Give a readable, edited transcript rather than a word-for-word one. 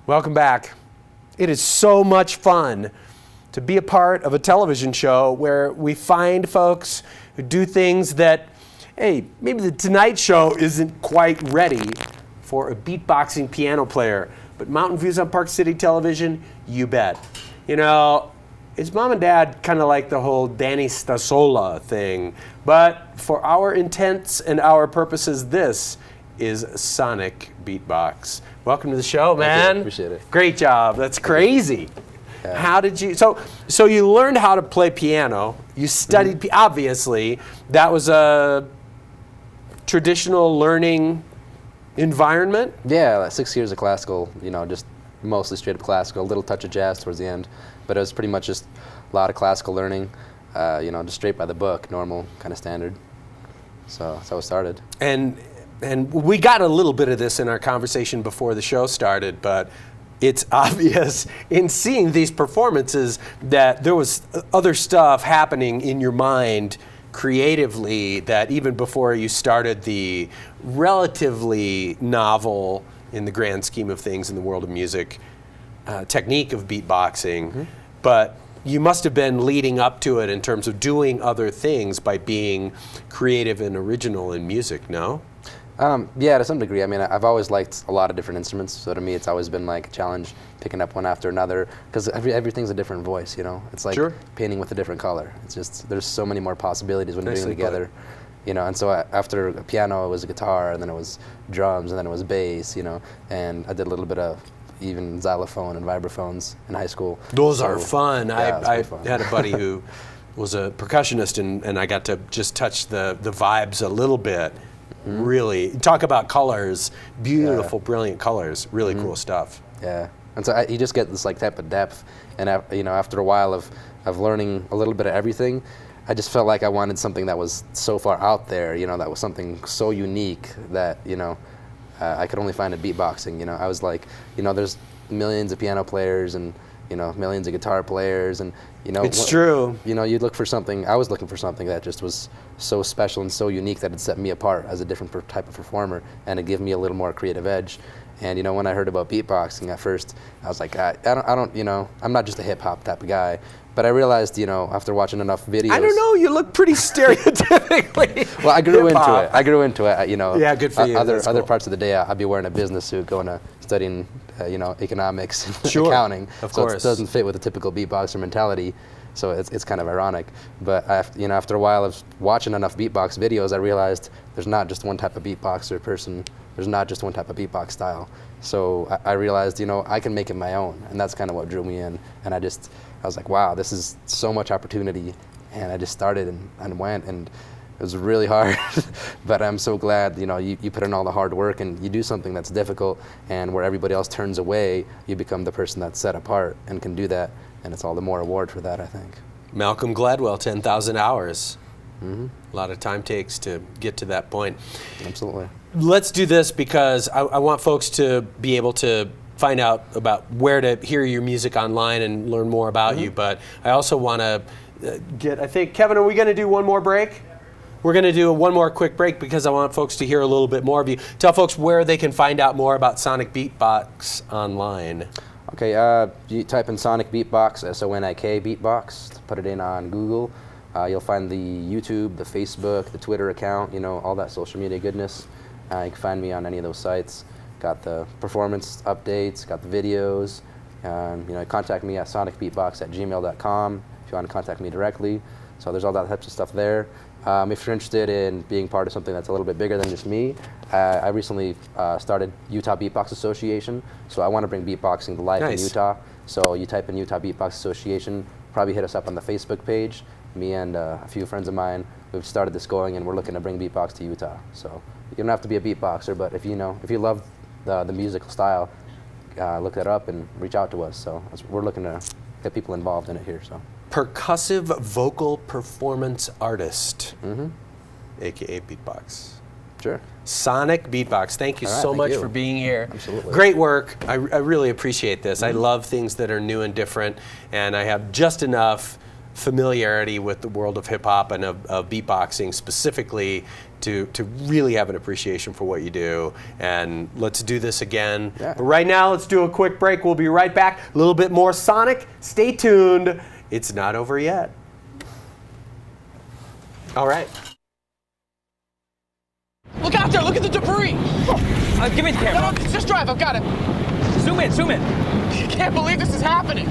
Welcome back. It is so much fun to be a part of a television show where we find folks who do things that, hey, maybe the Tonight Show isn't quite ready for a beatboxing piano player, but Mountain Views on Park City Television, you bet. You know, it's mom and dad kind of like the whole Danny Stasola thing, but for our intents and our purposes, this is Sonic Beatbox. Welcome to the show, man. Thank you. Appreciate it. Great job. That's crazy. Yeah. How did you? So you learned how to play piano. You studied. Obviously, that was a traditional learning environment. Yeah, like 6 years of classical. You know, just mostly straight up classical. A little touch of jazz towards the end, but it was pretty much just a lot of classical learning. You know, just straight by the book, normal kind of standard. So that's how it started. And we got a little bit of this in our conversation before the show started, but it's obvious in seeing these performances that there was other stuff happening in your mind creatively that even before you started the relatively novel, in the grand scheme of things in the world of music, technique of beatboxing. But you must have been leading up to it in terms of doing other things by being creative and original in music, no? Yeah, to some degree. I mean, I've always liked a lot of different instruments, so to me it's always been like a challenge picking up one after another, because everything's a different voice, you know? It's like painting with a different color. It's just, there's so many more possibilities when you're doing it together. You know, and so after piano it was a guitar, and then it was drums, and then it was bass, you know, and I did a little bit of even xylophone and vibraphones in high school. Those are fun. Yeah, I fun. had a buddy who was a percussionist, and I got to just touch the vibes a little bit. Really, talk about colors, beautiful, brilliant colors, really cool stuff. Yeah, and so you just get this like type of depth, and you know, after a while of learning a little bit of everything, I just felt like I wanted something that was so far out there, you know, that was something so unique that, you know, I could only find in beatboxing. You know, I was like, you know, there's millions of piano players and, you know, millions of guitar players, and, you know, it's true. You know, you'd look for something. I was looking for something that just was so special and so unique that it set me apart as a different type of performer, and it gave me a little more creative edge. And, you know, when I heard about beatboxing at first, I was like, I don't, you know, I'm not just a hip hop type of guy. But I realized, you know, after watching enough videos. I don't know. You look pretty stereotypically. Well, I grew hip-hop. into it. I grew into it. You know. Yeah, good for you. Other cool. parts of the day, I'd be wearing a business suit, going to studying, you know, economics, and Of accounting. course. So it doesn't fit with the typical beatboxer mentality. So it's kind of ironic. But you know, after a while of watching enough beatbox videos, I realized there's not just one type of beatboxer person. There's not just one type of beatbox style. So I realized, you know, I can make it my own, and that's kind of what drew me in. And I was like, wow, this is so much opportunity. And I just started and went, and it was really hard. But I'm so glad, you know, you put in all the hard work and you do something that's difficult, and where everybody else turns away, you become the person that's set apart and can do that. And it's all the more reward for that, I think. Malcolm Gladwell, 10,000 hours. A lot of time takes to get to that point. Absolutely. Let's do this because I want folks to be able to find out about where to hear your music online and learn more about you. But I also want to I think, Kevin, are we going to do one more break? We're going to do one more quick break because I want folks to hear a little bit more of you. Tell folks where they can find out more about Sonic Beatbox online. Okay, you type in Sonic Beatbox, SONIK Beatbox, put it in on Google. You'll find the YouTube, the Facebook, the Twitter account, you know, all that social media goodness. You can find me on any of those sites. Got the performance updates, got the videos. You know, contact me at sonicbeatbox@gmail.com if you want to contact me directly. So there's all that types of stuff there. If you're interested in being part of something that's a little bit bigger than just me, I recently started Utah Beatbox Association. So I want to bring beatboxing to life in Utah. So you type in Utah Beatbox Association, probably hit us up on the Facebook page. Me and a few friends of mine, we've started this going, and we're looking to bring beatbox to Utah. So you don't have to be a beatboxer, but if you love the musical style, look that up and reach out to us. So we're looking to get people involved in it here. So. Percussive vocal performance artist, aka beatbox. Sure. Sonic Beatbox. Thank you so much for being here. Absolutely. Great work. I really appreciate this. I love things that are new and different, and I have just enough familiarity with the world of hip hop and of beatboxing specifically to really have an appreciation for what you do. And let's do this again. Yeah. But right now, let's do a quick break. We'll be right back. A little bit more Sonic. Stay tuned. It's not over yet. All right. Look out there, look at the debris! Give me the camera. No, just drive, I've got it. Zoom in, zoom in. I can't believe this is happening.